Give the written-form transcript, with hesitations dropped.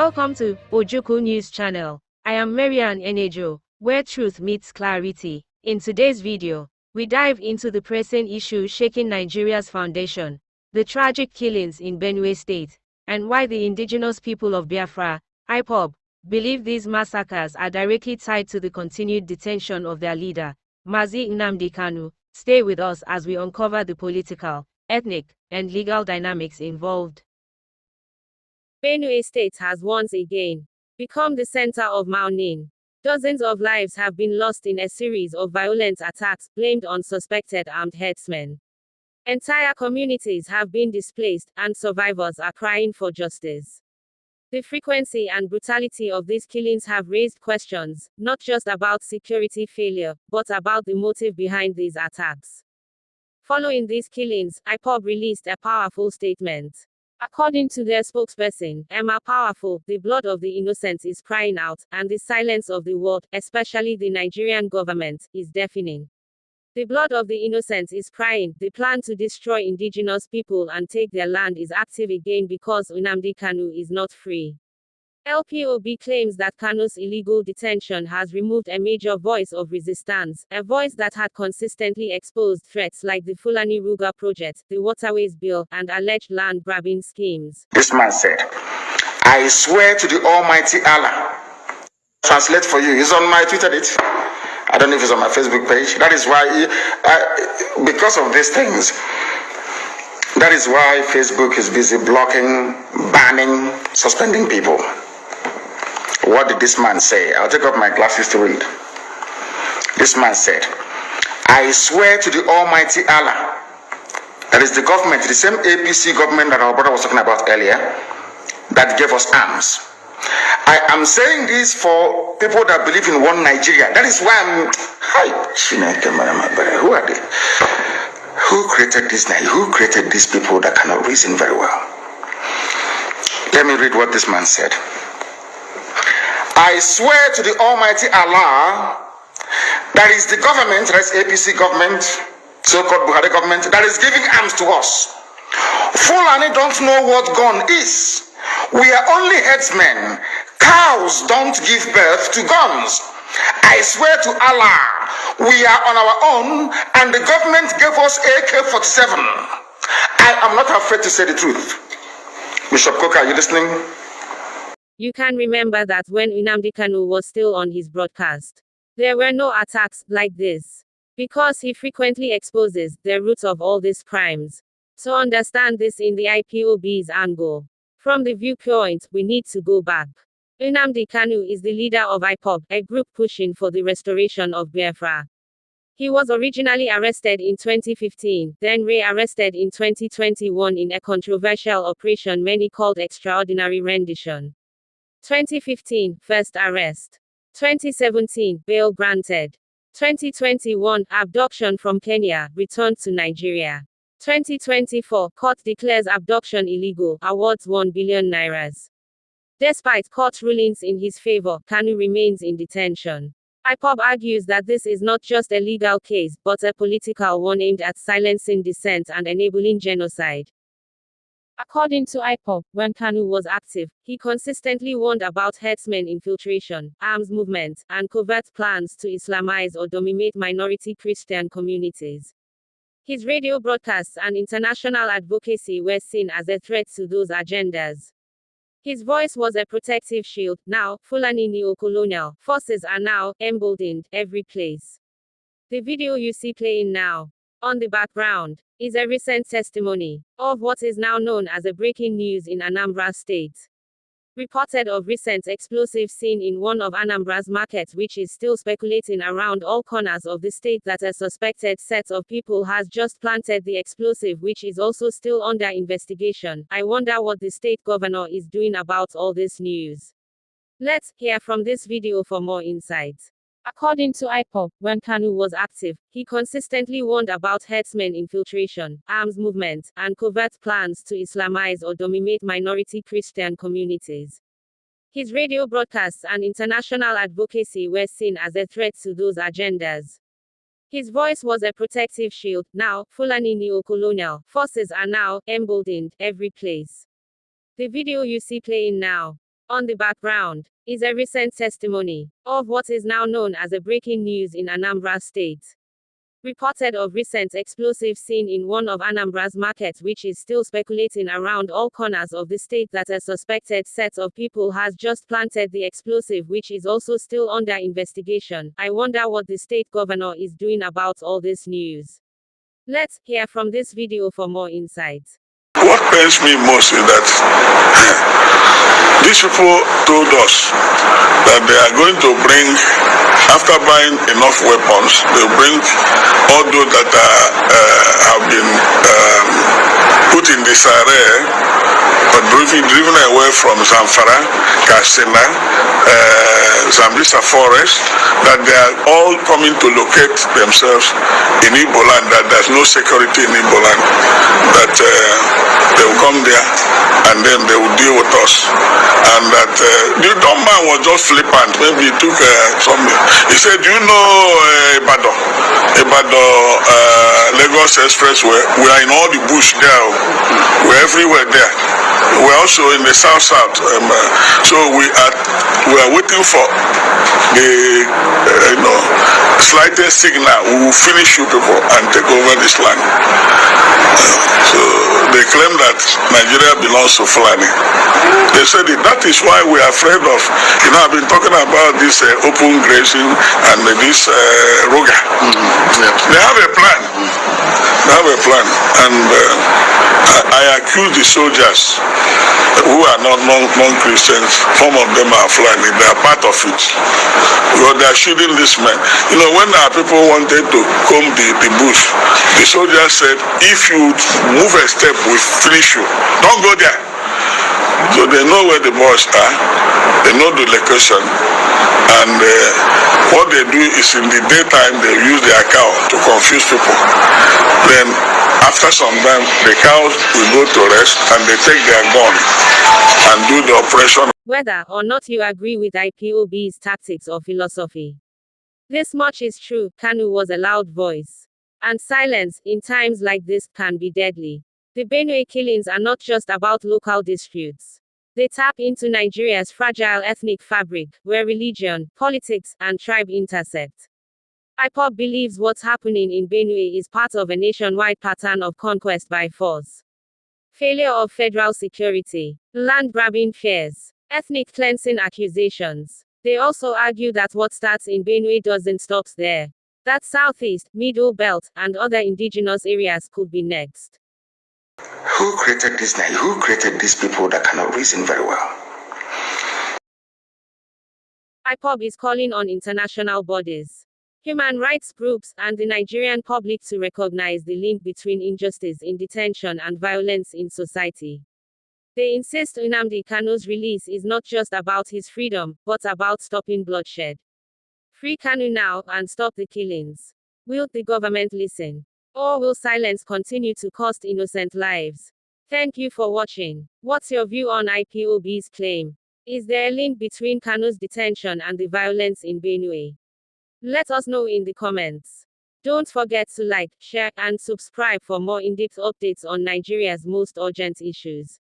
Welcome to Ojuku News Channel. I am Marian Enejo, where truth meets clarity. In today's video, we dive into the pressing issue shaking Nigeria's foundation, the tragic killings in Benue State, and why the Indigenous People of Biafra, IPOB, believe these massacres are directly tied to the continued detention of their leader, Mazi Nnamdi Kanu. Stay with us as we uncover the political, ethnic, and legal dynamics involved. Benue State has once again become the center of mourning. Dozens of lives have been lost in a series of violent attacks blamed on suspected armed herdsmen. Entire communities have been displaced, and survivors are crying for justice. The frequency and brutality of these killings have raised questions, not just about security failure, but about the motive behind these attacks. Following these killings, IPOB released a powerful statement. According to their spokesperson, Emma Powerful, the blood of the innocent is crying out, and the silence of the world, especially the Nigerian government, is deafening. The blood of the innocent is crying. The plan to destroy indigenous people and take their land is active again because Nnamdi Kanu is not free. IPOB claims that Kanu's illegal detention has removed a major voice of resistance, a voice that had consistently exposed threats like the Fulani RUGA project, the Waterways Bill, and alleged land-grabbing schemes. This man said, I swear to the Almighty Allah. Translate for you. It's on my Twitter. I don't know if it's on my Facebook page. That is why, because of these things, that is why Facebook is busy blocking, banning, suspending people. What did this man say? I'll take off my glasses to read. This man said, I swear to the Almighty Allah, that is the government, the same APC government that our brother was talking about earlier, that gave us arms. I am saying this for people that believe in one Nigeria. That is why I'm... Who are they? Who created this Nigeria? Who created these people that cannot reason very well? Let me read what this man said. I swear to the Almighty Allah, that is the government, that is APC government, so-called Buhari government, that is giving arms to us. Fulani don't know what gun is. We are only herdsmen. Cows don't give birth to guns. I swear to Allah, we are on our own, and the government gave us AK-47. I am not afraid to say the truth. Bishop Coker, are you listening? You can remember that when Nnamdi Kanu was still on his broadcast, there were no attacks like this, because he frequently exposes the roots of all these crimes. To understand this in the IPOB's angle, from the viewpoint, we need to go back. Nnamdi Kanu is the leader of IPOB, a group pushing for the restoration of Biafra. He was originally arrested in 2015, then re-arrested in 2021 in a controversial operation many called Extraordinary Rendition. 2015, first arrest. 2017, bail granted. 2021, abduction from Kenya, returned to Nigeria. 2024, court declares abduction illegal, awards 1 billion nairas. Despite court rulings in his favor, Kanu remains in detention. IPOB argues that this is not just a legal case, but a political one aimed at silencing dissent and enabling genocide. According to IPOB, when Kanu was active, he consistently warned about herdsmen infiltration, arms movements, and covert plans to Islamize or dominate minority Christian communities. His radio broadcasts and international advocacy were seen as a threat to those agendas. His voice was a protective shield. Now, Fulani neo-colonial forces are now emboldened every place. The video you see playing now, on the background, is a recent testimony of what is now known as a breaking news in Anambra State. Reported of recent explosive scene in one of Anambra's markets, which is still speculating around all corners of the state that a suspected set of people has just planted the explosive, which is also still under investigation. I wonder what the state governor is doing about all this news. Let's hear from this video for more insights. According to IPOB, when Kanu was active, he consistently warned about herdsmen infiltration, arms movements, and covert plans to Islamize or dominate minority Christian communities. His radio broadcasts and international advocacy were seen as a threat to those agendas. His voice was a protective shield. Now, Fulani neo-colonial forces are now emboldened every place. The video you see playing now, On the background is a recent testimony of what is now known as a breaking news in Anambra State. Reported of recent explosive seen in one of Anambra's markets, which is still speculating around all corners of the state that a suspected set of people has just planted the explosive, which is also still under investigation. I wonder what the state governor is doing about all this news. Let's hear from this video for more insights. What pains me most is that these people told us that they are going to bring, after buying enough weapons, they'll bring all those that have been put in disarray or driven away from Zamfara, Katsina, Zambisa forest, that they are all coming to locate themselves in Igbo land, that there's no security in Igbo land, that they will come there and then they will deal with us. And that the dumb man was just flippant. Maybe he took something. He said, "Do you know Ibadan? Lagos Expressway? We are in all the bush there. We're everywhere there. We're also in the south. So we are waiting for the slightest signal. We will finish you people and take over this land." So they claim that Nigeria belongs to Fulani. They said that is why we are afraid of. I've been talking about this open grazing and this RUGA. They have a plan. And I accuse the soldiers who are not non-Christians. Some of them are Fulani. They are part of it. Because they are shooting these men. When our people wanted to comb the bush, the soldiers said, "If you move a step, we finish you. Don't go there." So they know where the boys are. They know the location. And what they do is in the daytime, they use their cow to confuse people. Then after some time, the cows will go to rest and they take their gun and do the operation. Whether or not you agree with IPOB's tactics or philosophy, this much is true: Kanu was a loud voice. And silence, in times like this, can be deadly. The Benue killings are not just about local disputes. They tap into Nigeria's fragile ethnic fabric, where religion, politics, and tribe intersect. IPOB believes what's happening in Benue is part of a nationwide pattern of conquest by force. Failure of federal security, land-grabbing fears, ethnic cleansing accusations. They also argue that what starts in Benue doesn't stop there. That Southeast, Middle Belt, and other indigenous areas could be next. Who created this night? Who created these people that cannot reason very well? IPOB is calling on international bodies, human rights groups, and the Nigerian public to recognize the link between injustice in detention and violence in society. They insist Nnamdi Kanu's release is not just about his freedom, but about stopping bloodshed. Free Kanu now, and stop the killings. Will the government listen? Or will silence continue to cost innocent lives? Thank you for watching. What's your view on IPOB's claim? Is there a link between Kanu's detention and the violence in Benue? Let us know in the comments. Don't forget to like, share, and subscribe for more in-depth updates on Nigeria's most urgent issues.